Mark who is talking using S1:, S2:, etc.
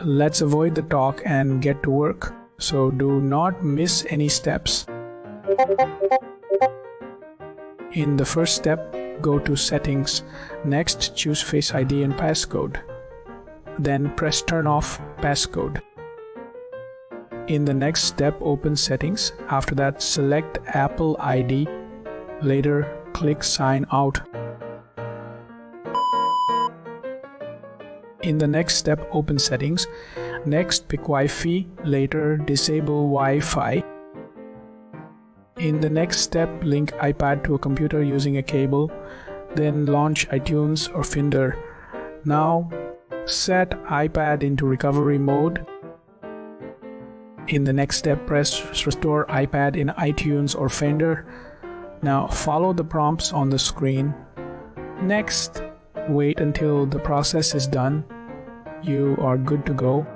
S1: let's avoid the talk and get to work. So do not miss any steps. In the first step, go to Settings. Next, choose Face ID and Passcode. Then press Turn off Passcode. In the next step, open Settings. After that, select Apple ID. Later, click Sign Out. In the next step, open Settings. Next, pick Wi-Fi. Later, disable Wi-Fi. In the next step, link iPad to a computer using a cable. Then launch iTunes or Finder. Now, set iPad into recovery mode. In the next step, press Restore iPad in iTunes or Finder. Now, follow the prompts on the screen. Next, wait until the process is done. You are good to go.